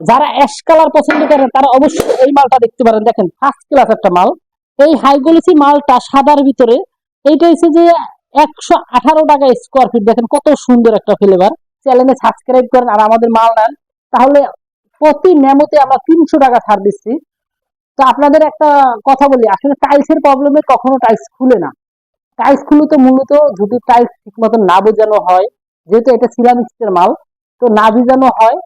যারা ash colour পছন্দ করেন তারা অবশ্যই এই মালটা দেখতে পারেন। দেখেন ফার্স্ট ক্লাস একটা মাল। এই হাই কোয়ালিটি মালটা সাদার ভিতরে, এইটা হচ্ছে যে 118 টাকা স্কোয়ার ফিট। দেখেন কত সুন্দর একটা ফ্লেভার। চ্যানেলে সাবস্ক্রাইব করেন আর আমাদের মাল নেন, তাহলে প্রতি মেমোতে আমরা 300 টাকা ছাড় দিচ্ছি। তো আপনাদের একটা কথা বলি, আসলে টাইলসের প্রবলেমে কখনো টাইলস খুলে না। টাইলস খুলে তো মূলত যদি টাইলস ঠিক মতো না বোঝানো হয়, যেহেতু এটা সিরামিক্সের মাল, তো না বোঝানো হয়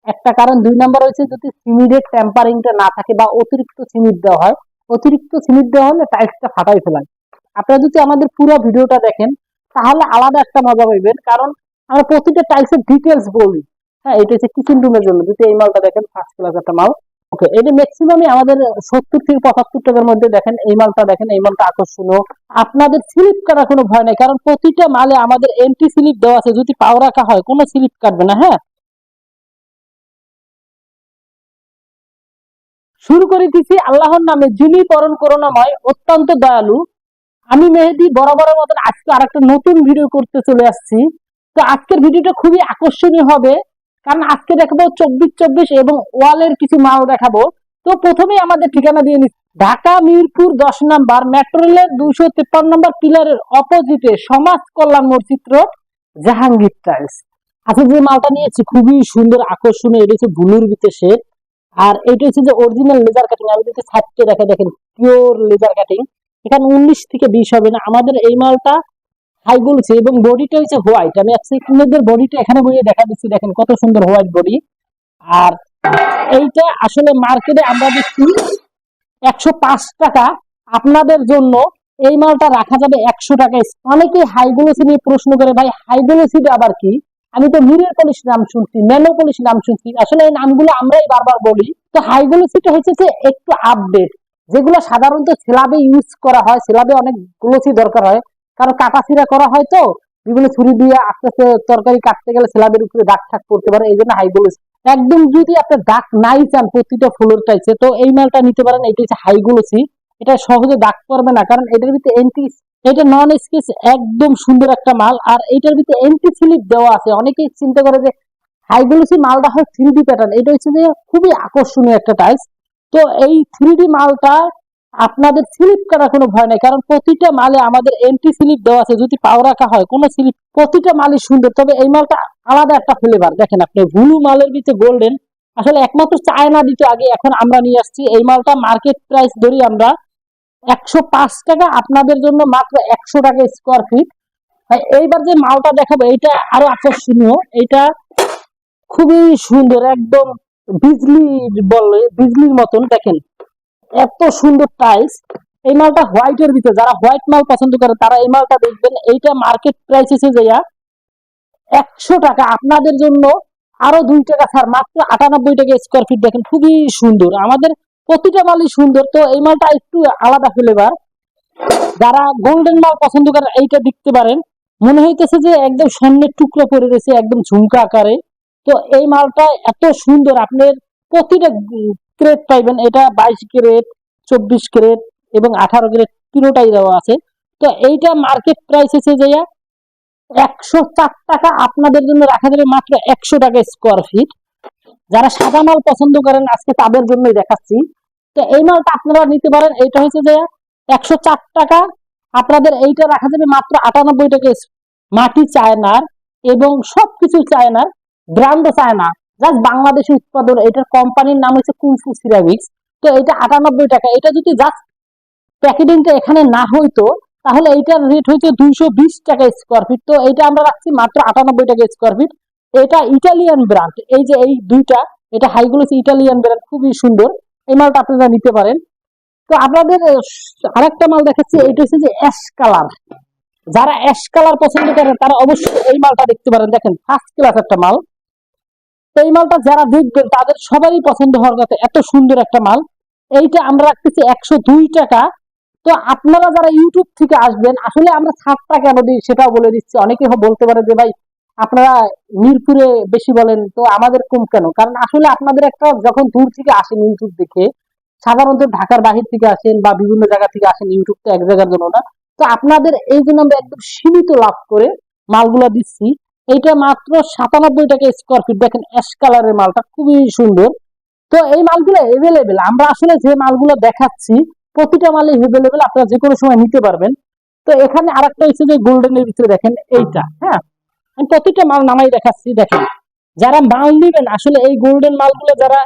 একটা কারণ। 2 নাম্বার হচ্ছে যদি সিমেন্টের টেম্পারিংটা না থাকে বা অতিরিক্ত সিমেন্ট দেওয়া হয়। অতিরিক্ত সিমেন্ট দেওয়া হলে টাইলসটা ফাটাই ফেলায়। আপনারা যদি আমাদের পুরো ভিডিওটা দেখেন তাহলে আলাদা একটা মজা পাইবেন, কারণ আমরা প্রতিটা টাইলসের ডিটেলস বলি। হ্যাঁ, এটা হচ্ছে কিচেন রুমের জন্য। যদি এই মালটা দেখেন ফার্স্ট ক্লাস একটা মাল। ওকে, এটা ম্যাক্সিমামই আমাদের 70 থেকে 75 টাকার মধ্যে। দেখেন এই মালটা, দেখেন এই মালটা আকর্ষণীয়। আপনাদের স্লিপ কাটার কোনো ভয় নাই, কারণ প্রতিটা মালে আমাদের এন্টি স্লিপ দেওয়া আছে। যদি পাও রাখা হয় কোনো স্লিপ কাটবে না। হ্যাঁ, শুরু করে দিছি আল্লাহর নামে, যিনি পরম করুণাময়, অত্যন্ত দয়ালু। আমি মেহেদী বরাবরের মতন আজকে আরেকটা নতুন ভিডিও করতে চলে আসছি। তো আজকের ভিডিওটা খুবই আকর্ষণীয় হবে, কারণ আজকে দেখাবো 24-24 এবং ওয়ালের কিছু মাল দেখাবো। তো প্রথমেই আমাদের ঠিকানা দিয়ে নিচ্ছি, ঢাকা মিরপুর 10 নাম্বার মেট্রো রেলের 253 নম্বর পিলারের অপোজিটে সমাজ কল্যাণ মসজিদ রোড, জাহাঙ্গীর টাইলস। আচ্ছা, যে মালটা নিয়েছি খুবই সুন্দর আকর্ষণীয়, এটা হচ্ছে ব্লুর ভিতরে শেড। আর এটা হচ্ছে যে অরিজিনাল লেজার কাটিং। আমি যদি ছাড়তে দেখে দেখেন পিওর লেজার কাটিং। এখানে 19 থেকে 20 হবে না। আমাদের এই মালটা হাই বলছে এবং বডিটা হচ্ছে হোয়াইট। আমি আপনাদের বডিটা এখানে বইয়ে দেখা দিচ্ছি, দেখেন কত সুন্দর হোয়াইট বডি। আর এইটা আসলে মার্কেটে আমরা দেখছি 105 টাকা। আপনাদের জন্য এই মালটা রাখা যাবে 100 টাকায়। অনেকেই হাইগুলোসি নিয়ে প্রশ্ন করে, ভাই হাইগুলোসি আবার কি? আমি তো মিরর পলিশ নাম শুনছি, ন্যানো পলিশ নাম শুনছি। আসলে এই নামগুলো আমরাই বারবার বলি। তো হাইগুলোসিটা হচ্ছে যে একটু আপডেট, যেগুলো সাধারণত স্ল্যাবে ইউজ করা হয়। স্ল্যাবে অনেক গ্লোসি দরকার হয়, কারণ কাটাছিড়া করা হয়, তো বিভিন্ন ছুরি দিয়ে আস্তে আস্তে তরকারি কাটতে গেলে স্ল্যাবের উপরে দাগ ঠাক পড়তে পারে, এই জন্য হাইগুলোসি। একদম যদি আপনার দাগ নাই চান প্রতিটা ফ্লোর টাইসে, তো এই মালটা নিতে পারেন। এটা হচ্ছে হাইগুলোসি। এটা সহজে দাগ পড়বে না, কারণ এটার ভিতরে এটা নন স্কেচ একদম সুন্দর একটা মাল। আর এটার ভিতরে এন্টি স্লিপ দেওয়া আছে। অনেকেই চিন্তা করে যে হাইগুলোসি মালটা হয় 3D প্যাটার্ন, এটা হচ্ছে যে খুবই আকর্ষণীয় একটা টাইলস। তো এই 3D মালটা আপনাদের স্লিপ করার কোনো ভয় নাই, কারণ প্রতিটা মালে আমাদের এন্টি স্লিপ দেওয়া আছে। যদি পাও রাখা হয় কোনো স্লিপ, প্রতিটা মালই সুন্দর। তবে এই মালটা আলাদা একটা ফ্লেভার। দেখেন আপনি ব্লু মালের ভিতরে গোল্ডেন, আসলে একমাত্র চায়না দিত আগে, এখন আমরা নিয়ে আসছি। এই মালটা মার্কেট প্রাইস ধরি আমরা 105 টাকা, আপনাদের জন্য মাত্র 100 টাকা স্কোয়ার ফিট। এইবার যে মালটা দেখাবো এটা আরো আকর্ষণীয়। এটা খুবই সুন্দর, একদম বিজলি বলে, বিজলির মতন। দেখেন এত সুন্দর টাইলস। এই মালটা হোয়াইটের ভিতরে, যারা হোয়াইট মাল পছন্দ করে তারা এই মালটা দেখবেন। এইটা মার্কেট প্রাইস এসে যাইয়া 100 টাকা, আপনাদের জন্য আরো 2 টাকা ছাড়, মাত্র 98 টাকা স্কোয়ার ফিট। দেখেন খুবই সুন্দর, আমাদের প্রতিটা মালই সুন্দর। তো এই মালটা একটু আলাদা ফ্লেভার। যারা গোল্ডেন মাল পছন্দ করেন এইটা দেখতে পারেন। মনে হইতেছে যে একদম স্বর্ণের টুকরো পরে রয়েছে, একদম ঝুমকা আকারে। তো এই মালটা এত সুন্দর, আপনার প্রতিটা ক্রেট পাইবেন। এটা 22 ক্যারেট, 24 ক্যারেট এবং 18 ক্যারেট, তিনোটাই দেওয়া আছে। তো এইটা মার্কেট প্রাইস এসে যাইয়া 104 টাকা, আপনাদের জন্য রাখা যাবে মাত্র 100 টাকা স্কোয়ার ফিট। যারা সাদা মাল পছন্দ করেন আজকে তাদের জন্যই দেখাচ্ছি। তো এই মালটা আপনারা নিতে পারেন। এইটা হচ্ছে যে 104 টাকা, আপনাদের এইটা রাখা যাবে মাত্র 98 টাকা। মাটি চায়নার এবং সবকিছু চায়নার, ব্র্যান্ডও চায়না, জাস্ট বাংলাদেশে উৎপাদন। এটার কোম্পানির নাম হচ্ছে কুংফু সিরামিক্স। তো এটা 98 টাকা। এটা যদি জাস্ট প্যাকেটিংটা এখানে না হইতো তাহলে এইটার রেট হইতো 220 টাকা স্কোয়ার ফিট। তো এইটা আমরা রাখছি মাত্র 98 টাকা স্কোয়ার ফিট। এটা ইটালিয়ান ব্র্যান্ড, এই যে এই দুইটা, এটা হাইগুলোস ইটালিয়ান ব্র্যান্ড, খুবই সুন্দর। এই মালটা আপনারা নিতে পারেন। তো আপনাদের আরেকটা মাল দেখাচ্ছি, এটা হচ্ছে যে অ্যাশ কালার। যারা অ্যাশ কালার পছন্দ করেন তারা অবশ্যই এই মালটা দেখতে পারেন। দেখেন ফার্স্ট ক্লাস একটা মাল। তো এই মালটা যারা দেখবেন তাদের সবারই পছন্দ হওয়ার কথা, এত সুন্দর একটা মাল। এইটা আমরা রাখতেছি 102 টাকা। তো আপনারা যারা ইউটিউব থেকে আসবেন, আসলে আমরা 7 টাকা কেন দিই সেটাও বলে দিচ্ছি। অনেকে বলতে পারে যে ভাই আপনারা মিরপুরে বেশি বলেন, তো আমাদের কম কেন? কারণ আসলে আপনাদের একটা যখন দূর থেকে আসেন ইউটিউব দেখে, সাধারণত ঢাকার বাহির থেকে আসেন বা বিভিন্ন জায়গা থেকে আসেন, ইউটিউব তো এক জায়গার জন্য না। তো আপনাদের এই জন্য আমরা একদম সীমিত লাভ করে মালগুলা দিচ্ছি। এইটা মাত্র 97 টাকা স্কোয়ার ফিট। দেখেন অ্যাশ কালারের মালটা খুবই সুন্দর। তো এই মালগুলো এভেলেবেল, আমরা আসলে যে মালগুলো দেখাচ্ছি প্রতিটা মালই এভেলেবেল, আপনারা যে কোনো সময় নিতে পারবেন। তো এখানে আরেকটা হচ্ছে যে গোল্ডেনের ভিতরে দেখেন এইটা, হ্যাঁ আমি প্রতিটা মাল নামাই দেখাচ্ছি। দেখেন যারা মাল নিবেন আসলে এই গোল্ডেন মালগুলো যারা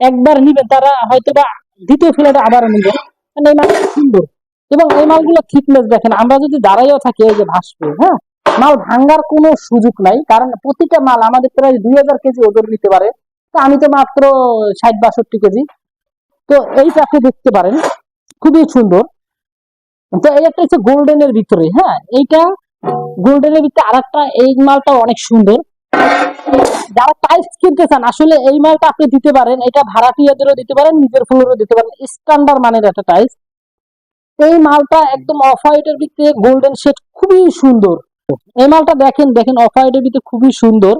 একবার নিবেন তারা হয়তো বা দ্বিতীয় ফ্লেটে আবার নিবেন, কারণ এই মালগুলো সুন্দর এবং এই মালগুলো থিকনেস দেখেন, আমরা যদি দাঁড়াইও থাকি এই যে ভাসবে, হ্যাঁ মাল ভাঙ্গার কোনো সুযোগ নাই, কারণ প্রতিটা মাল আমাদের প্রায় 2000 কেজি ওজন নিতে পারে। তো আমি তো মাত্র 60-62 কেজি। তো এইটা আপনি দেখতে পারেন খুবই সুন্দর। তো এই একটা হচ্ছে গোল্ডেনের ভিতরে, হ্যাঁ এইটা গোল্ডেনের ভিতরে আরেকটা, এই মালটা অনেক সুন্দর। যারা টাইলস কিনতে চান আসলে এই মালটা আপনি দিতে পারেন, এটা ভাড়াটিয়াদেরও দিতে পারেন, নিজের ফ্লোরও দিতে পারেন, স্ট্যান্ডার্ড মানের একটা টাইলস। এই মালটা একদম অফ হোয়াইটের ভিতরে গোল্ডেন শেড, খুবই সুন্দর। এই মালটা দেখেন, দেখেন অফ হোয়াইটের ভিতরে খুবই সুন্দর।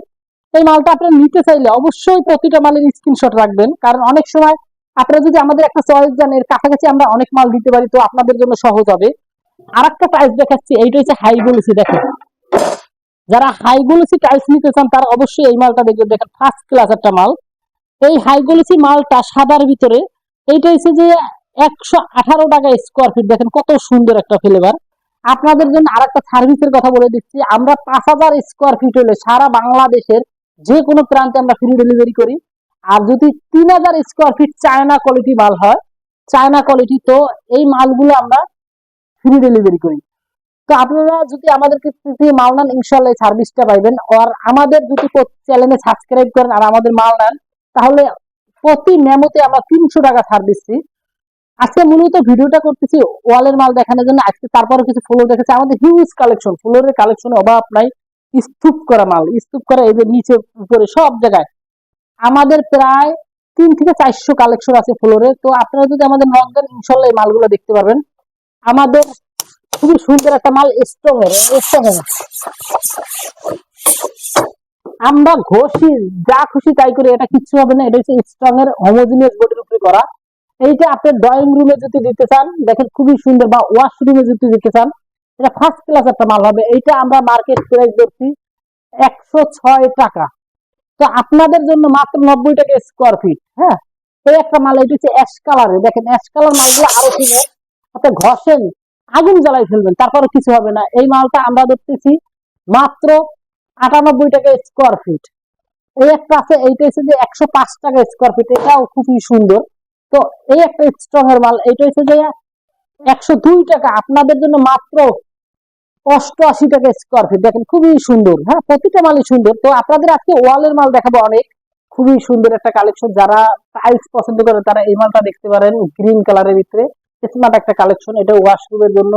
এই মালটা আপনি নিতে চাইলে অবশ্যই প্রতিটা মালের স্ক্রিনশট রাখবেন, কারণ অনেক সময় আপনারা যদি আমাদের একটা চয়েস জান এর কাছাকাছি আমরা অনেক মাল দিতে পারি, তো আপনাদের জন্য সহজ হবে। আরেকটা টাইলস দেখাচ্ছি, এইটা হচ্ছে হাই গ্লোসি। দেখেন যারা হাই গ্লোসি টাইলস নিতে চান তারা অবশ্যই এই মালটা দেখবেন, দেখেন ফার্স্ট ক্লাস একটা মাল। এই হাই গ্লোসি মালটা সাদার ভিতরে, এইটা হচ্ছে যে 118 টাকা স্কোয়ার ফিট, দেখেন কত সুন্দর একটা ফ্লেভার। আপনাদের জন্য আরেকটা সার্ভিসের কথা বলে দিচ্ছি, আমরা 5000 স্কোয়ার ফিট হলে সারা বাংলাদেশের যে কোনো প্রান্তে আমরা ফ্রি ডেলিভারি করি। আর যদি 3000 স্কোয়ার ফিট চায়না কোয়ালিটি মাল হয়, চায়না কোয়ালিটি, তো এই মালগুলো আমরা ফ্রি ডেলিভারি করি। তো আপনারা যদি আমাদের কাছ থেকে মাল নেন ইনশাল্লাহ এই সার্ভিসটা পাইবেন। আর আমাদের যদি চ্যানেলে সাবস্ক্রাইব করেন আর আমাদের মাল নেন, তাহলে প্রতি মেমোতে আমরা 300 টাকা ছাড় দিচ্ছি। আজকে মূলত ভিডিওটা করতেছি ওয়ালের মাল দেখানোর জন্য। আজকে তারপরে কিছু ফ্লোর দেখেছে, আমাদের হিউজ কালেকশন, ফ্লোরের কালেকশনের অভাব নাই। স্তূপ করা মাল, স্তূপ করা, এই যে নিচে উপরে সব জায়গায় আমাদের প্রায় 300 থেকে 400 কালেকশন আছে ফ্লোরে। তো আপনারা যদি আমাদের নক দেন ইনশাল্লাহ এই মালগুলো দেখতে পারবেন। আমাদের খুবই সুন্দর একটা মাল স্ট্রং এর, আমরা ঘষি যা খুশি তাই করি, এটা কিচ্ছু হবে না। এটা হচ্ছে স্ট্রং এর হোমোজিনিয়াস বডির উপরে করা। এইটা আপনি ড্রয়িং রুমে যদি দিতে চান দেখেন খুবই সুন্দর, বা ওয়াশরুমে যদি দিতে চান এটা ফার্স্ট ক্লাস একটা মাল হবে। এইটা আমরা মার্কেট প্রাইস ধরছি 106 টাকা। তো আপনাদের জন্য মাত্র 90 টাকা স্কোয়ার ফিট। হ্যাঁ এই একটা মাল, এটা হচ্ছে অ্যাশ কালারে, দেখেন অ্যাশ কালার মালগুলো আরো সুন্দর, আপনি ঘষেন আগুন জ্বালাই ফেলবেন তারপরে কিছু হবে না। এই মালটা আমরা ধরতেছি মাত্র 98 টাকা স্কোয়ার ফিট। এই একটা আছে, এইটা হচ্ছে যে 105 টাকা স্কোয়ার ফিট, এটাও খুবই সুন্দর। তো এই একটা স্ট্রং এর মাল, এইটা হচ্ছে যে 102 টাকা, আপনাদের জন্য মাত্র 88 টাকা স্কোয়ার ফিট। দেখেন খুবই সুন্দর, হ্যাঁ প্রতিটা মালই সুন্দর। তো আপনাদের আজকে ওয়ালের মাল দেখাবো অনেক, খুবই সুন্দর একটা কালেকশন। যারা টাইলস পছন্দ করেন তারা এই মালটা দেখতে পারেন, গ্রিন কালারের ভিতরে স্মার্ট একটা কালেকশন। এটা ওয়াশরুমের জন্য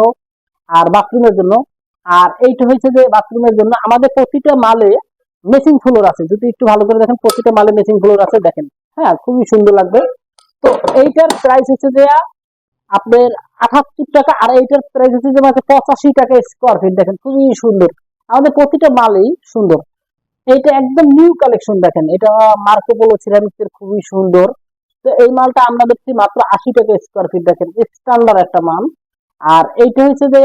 আর বাথরুমের জন্য। আর এইটা হচ্ছে যে বাথরুমের জন্য। আমাদের প্রতিটা মালে মেসিং ফ্লোর আছে, যদি একটু ভালো করে দেখেন প্রতিটা মালে মেসিং ফ্লোর আছে, দেখেন হ্যাঁ খুবই সুন্দর লাগবে। তো এইটার প্রাইস হচ্ছে যে আপনার 78 টাকা, আর এইটার প্রাইস হচ্ছে যে মাত্র 85 টাকা স্কোয়ার ফিট। দেখেন খুবই সুন্দর, আমাদের প্রতিটা মালই সুন্দর। এইটা একদম নিউ কালেকশন, দেখেন এটা মার্কো পোলো সিরামিক্স এর, খুবই সুন্দর। তো এই মালটা আমরা দেখছি মাত্র 80 টাকা স্কোয়ার ফিট, দেখেন স্ট্যান্ডার্ড একটা মাল। আর এইটা হচ্ছে যে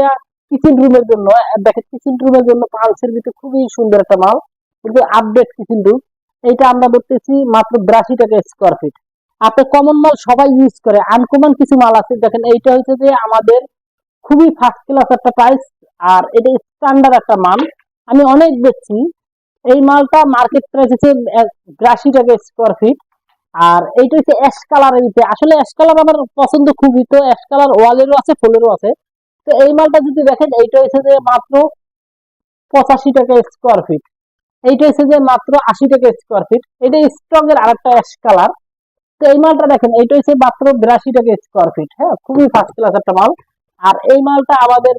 কিচেন রুমের জন্য, দেখেন কিচেন রুমের জন্য পালসের ভিতরে খুবই সুন্দর একটা মাল, কিন্তু আপডেট কিচেন রুম। এইটা আমরা দেখতেছি মাত্র 82 টাকা স্কোয়ার ফিট। আপনি কমন মাল সবাই ইউজ করে, আনকমন কিছু মাল আছে, দেখেন এইটা হচ্ছে যে আমাদের খুবই ফার্স্ট ক্লাস একটা প্রাইস। আর এটা স্ট্যান্ডার্ড একটা মাল, আমি অনেক দেখছি। এই মালটা মার্কেট প্রাইস হচ্ছে 82 টাকা স্কোয়ার ফিট। আর এইটা হচ্ছে অ্যাশ কালারের ভিতরে, আসলে অ্যাশ কালার আমার পছন্দ খুবই, তো অ্যাশ কালার ওয়ালেরও আছে ফ্লোরেরও আছে। তো এই মালটা যদি দেখেন এইটা হচ্ছে যে মাত্র 85 টাকা স্কোয়ার ফিট। এইটা হচ্ছে যে মাত্র 80 টাকা স্কোয়ার ফিট। এটা স্ট্রং এর আরেকটা অ্যাশ কালার। তো এই মালটা দেখেন এইটা হচ্ছে মাত্র 82 টাকা স্কোয়ার ফিট, হ্যাঁ খুবই ফার্স্ট ক্লাস একটা মাল। আর এই মালটা আমাদের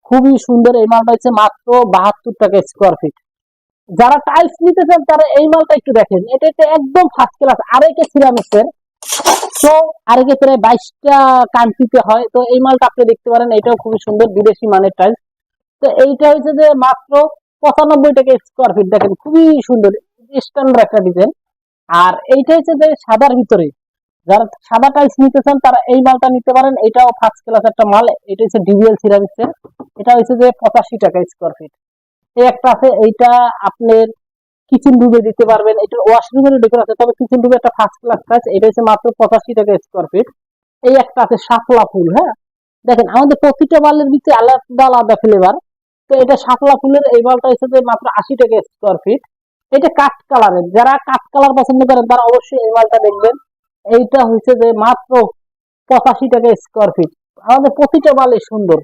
খুবই সুন্দর, এই মালটা হচ্ছে মাত্র 72 টাকা স্কোয়ার ফিট। যারা টাইলস নিতে চান তারা এই মালটা একটু দেখেন, এটা হচ্ছে একদম ফার্স্ট ক্লাস আরেকে সিরামিক্স এর। তো আরেকে প্রায় 22টা কান্ট্রিতে হয়। তো এই মালটা আপনি দেখতে পারেন, এটাও খুবই সুন্দর, বিদেশি মানের টাইলস। তো এইটা হচ্ছে যে মাত্র 95 টাকা স্কোয়ার ফিট, দেখেন খুবই সুন্দর, স্ট্যান্ডার্ড একটা ডিজাইন। আর এইটা হচ্ছে যে সাদার ভিতরে, যারা সাদা টাইলস নিতে চান তারা এই মালটা নিতে পারেন, এটাও ফার্স্ট ক্লাস একটা মাল। এটা হচ্ছে ডিভিএল সিরামিক্স এর, এটা হচ্ছে যে 85 টাকা স্কোয়ার ফিট। এই একটা আছে, এইটা আপনার কিচেন রুমে দিতে পারবেন, এটা ওয়াশরুমের ডেকোর আছে, তবে কিচেন রুমে একটা ফার্স্ট ক্লাস কাজ। এটা হচ্ছে মাত্র 85 টাকা স্কোয়ার ফিট। এই একটা আছে শাপলা ফুল, হ্যাঁ দেখেন আমাদের প্রতিটা মালের ভিতরে আলাদা আলাদা ফ্লেভার। তো এটা শাপলা ফুলের এই মালটা হচ্ছে যে মাত্র 80 টাকা স্কোয়ার ফিট। এটা কাঠ কালারের, যারা কাঠ কালার পছন্দ করেন তারা অবশ্যই এই মালটা দেখবেন। এইটা হচ্ছে যে মাত্র 85 টাকা স্কোয়ার ফিট। আমাদের প্রতিটা মালই সুন্দর।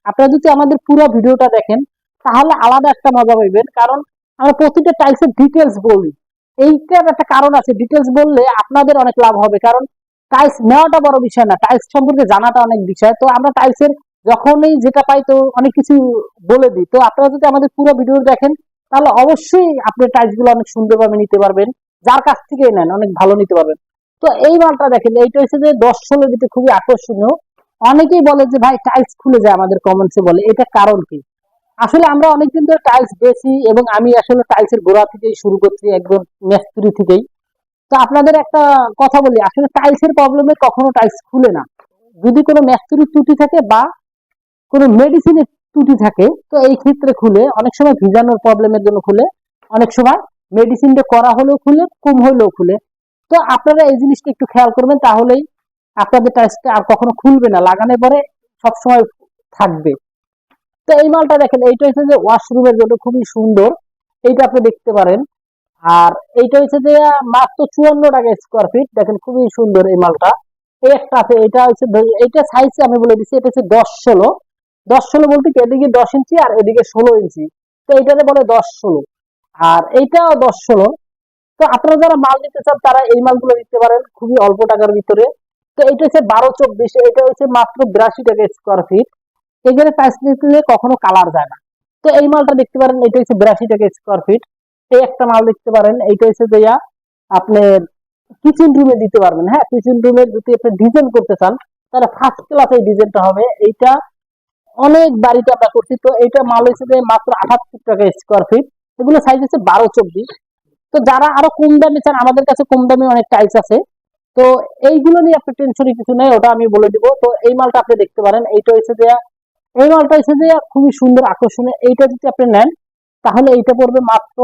আপনারা যদি আমাদের পুরো ভিডিওটা দেখেন তাহলে আলাদা একটা মজা পাইবেন, কারণ আমরা প্রতিটা টাইলসের ডিটেলস বলি। এইটার একটা কারণ আছে, ডিটেলস বললে আপনাদের অনেক লাভ হবে, কারণ টাইলস নেওয়াটা বড় বিষয় না, টাইলস সম্পর্কে জানাটা অনেক বিষয়। তো আমরা টাইলসের যখনই যেটা পাই তো অনেক কিছু বলে দিই। তো আপনারা যদি আমাদের পুরো ভিডিও দেখেন তাহলে অবশ্যই আপনি টাইলস গুলো অনেক সুন্দরভাবে নিতে পারবেন, যার কাছ থেকে নেন অনেক ভালো নিতে পারবেন। তো এই মালটা দেখেন, এইটা হচ্ছে যে 10-16 দিতে খুবই আকর্ষণীয়। অনেকেই বলে যে ভাই টাইলস খুলে যায়, আমাদের কমেন্টসে বলে, এটা কারণ কি? আসলে আমরা অনেকদিন ধরে টাইলস বেশি, এবং আমি আসলে টাইলসের গোড়া থেকেই শুরু করছি, একদম মিস্ত্রি থেকেই। তো আপনাদের একটা কথা বলি, আসলে টাইলসের প্রবলেমে কখনো টাইলস খুলে না। যদি কোনো মিস্ত্রির ত্রুটি থাকে বা কোনো মেডিসিনের ত্রুটি থাকে তো এই ক্ষেত্রে খুলে, অনেক সময় ভিজানোর প্রবলেমের জন্য খুলে, অনেক সময় মেডিসিনটা করা হলেও খুলে, কম হলেও খুলে। তো আপনারা এই জিনিসটা একটু খেয়াল করবেন, তাহলেই আপনাদের টাইলসটা আর কখনো খুলবে না, লাগানোর পরে সবসময় থাকবে। তো এই মালটা দেখেন, এইটা হচ্ছে যে ওয়াশরুমের জন্য খুবই সুন্দর, এইটা আপনি দেখতে পারেন। আর এইটা হচ্ছে যে মাত্র 54 টাকা স্কোয়ার ফিট। দেখেন খুবই সুন্দর এই মালটা। এই একটা আছে, এটা হচ্ছে এইটা সাইজ আমি বলে দিচ্ছি, এটা হচ্ছে 10-16। 10-16 বলতে কি, এদিকে 10 ইঞ্চি আর এদিকে 16 ইঞ্চি। তো এইটাতে বলে 10-16, আর এইটাও 10-16। তো আপনারা যারা মাল নিতে চান তারা এই মালগুলো নিতে পারেন খুবই অল্প টাকার ভিতরে। তো এটা হচ্ছে 12-24, এটা হচ্ছে মাত্র 82 টাকা স্কোয়ার ফিট। এখানে টাইলস নিতে কখনো কালার যায় না। তো এই মালটা দেখতে পারেন, এটা হচ্ছে 82 টাকা স্কোয়ার ফিট। এই একটা মাল দেখতে পারেন, এইটা হচ্ছে যে আপনার কিচেন রুমে দিতে পারবেন। হ্যাঁ, কিচেন রুমে যদি আপনি ডিজাইন করতে চান তাহলে ফার্স্ট ক্লাস এই ডিজাইনটা হবে। এইটা অনেক বাড়িতে আমরা করছি। তো এটা মাল হচ্ছে যে মাত্র 78 টাকা স্কোয়ার ফিট। এগুলো সাইজ হচ্ছে 12-24। তো যারা আরো কম দামে চান, আমাদের কাছে কম দামে অনেক টাইলস আছে। তো এইগুলো নিয়ে আপনার টেনশনের কিছু নেই, ওটা আমি বলে দিব। তো এই মালটা আপনি দেখতে পারেন, এইটা হচ্ছে যে এই মালটা হচ্ছে যে খুবই সুন্দর আকর্ষণীয়। এইটা যদি আপনি নেন তাহলে এইটা পড়বে মাত্র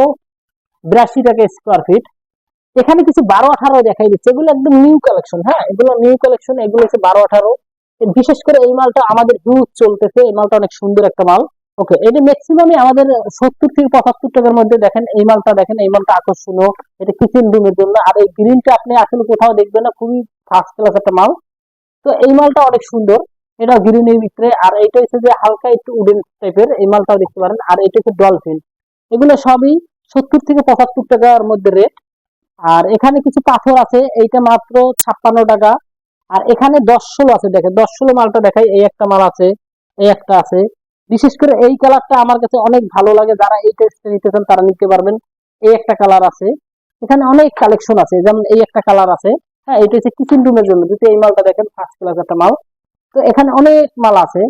82 টাকা স্কোয়ার ফিট। এখানে কিছু 12-18 দেখাই দিচ্ছে, এগুলো একদম নিউ কালেকশন। হ্যাঁ, এগুলো নিউ কালেকশন, এগুলো হচ্ছে 12-18। বিশেষ করে এই মালটা আমাদের হিউজ চলতেছে, এই মালটা অনেক সুন্দর একটা মাল। ওকে, এটা ম্যাক্সিমামই আমাদের 70 থেকে 75 টাকার মধ্যে। দেখেন এই মালটা, দেখেন এই মালটা আকর্ষণীয়, এটা কিচেন রুমের জন্য। আর এই গ্রিনটা আপনি আসলে কোথাও দেখবেন না, খুবই ফার্স্ট ক্লাস একটা মাল। তো এই মালটা অনেক সুন্দর, এটা গ্রিনের ভিতরে। আর এইটা হচ্ছে যে হালকা একটু উডেন টাইপের, এই মালটাও দেখতে পারেন। আর এটা হচ্ছে ডলফিন। এগুলো সবই 70 থেকে 75 টাকার মধ্যে রেট। আর এখানে কিছু পাথর আছে, এইটা মাত্র 56 টাকা। আর এখানে 10-16 আছে, দেখেন 10-16 মালটা দেখাই। এই একটা মাল আছে, এই একটা আছে। বিশেষ করে এই কালারটা আমার কাছে অনেক ভালো লাগে, যারা এই টেস্টে নিতে চান তারা নিতে পারবেন। এই একটা কালার আছে, এখানে অনেক কালেকশন আছে, যেমন এই একটা কালার আছে। হ্যাঁ, এটা হচ্ছে কিচেন রুমের জন্য। যদি এই মালটা দেখেন, ফার্স্ট ক্লাস একটা মাল। তো এখানে অনেক মাল আছে।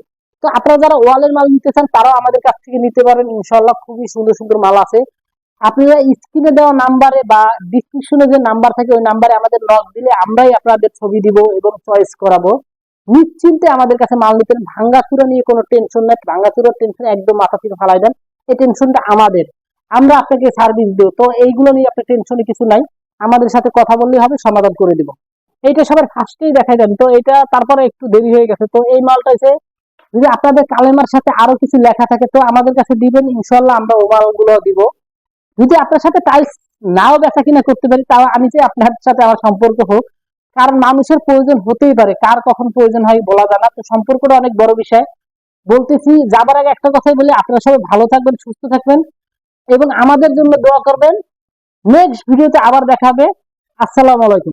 তো আপনারা যারা ওয়ালের মাল নিতে চান তারাও আমাদের কাছ থেকে নিতে পারেন, ইনশাল্লাহ খুবই সুন্দর সুন্দর মাল আছে। আপনারা স্ক্রিনে দেওয়া নাম্বারে বা ডিসক্রিপশনে যে নাম্বার থাকে ওই নাম্বারে আমাদের নক দিলে আমরাই আপনাদের ছবি দিব এবং চয়েস করাবো। নিশ্চিন্তে আমাদের কাছে মাল নিতেন, ভাঙ্গাচুরা নিয়ে কোনো টেনশন নাই। ভাঙ্গাচুরার টেনশন একদম মাথা থেকে ফালাই দেন, এই টেনশনটা আমাদের, আমরা আপনাকে সার্ভিস দেব। তো এইগুলো নিয়ে আপনার টেনশনে কিছু নাই, আমাদের সাথে কথা বললেই হবে, সমাধান করে দিব। এইটা সবার ফার্স্টেই দেখাই দেন। তো এটা তারপরে একটু দেরি হয়ে গেছে। তো এই মালটা এসে যদি আপনাদের কালেমার সাথে আরো কিছু লেখা থাকে তো আমাদের কাছে দিবেন, ইনশাল্লাহ আমরা ও মালগুলো দিব। যদি আপনার সাথে টাইলস নাও বেচা কিনা করতে পারি তাও আমি যে আপনার সাথে আমার সম্পর্ক হোক, কারণ মানুষের প্রয়োজন হতেই পারে, কার কখন প্রয়োজন হয় বলা যায় না। তো সম্পর্কটা অনেক বড় বিষয়। বলতেছি যাবার আগে একটা কথাই বলি, আপনারা সবাই ভালো থাকবেন, সুস্থ থাকবেন এবং আমাদের জন্য দোয়া করবেন। নেক্সট ভিডিওতে আবার দেখা হবে। আসসালামু আলাইকুম।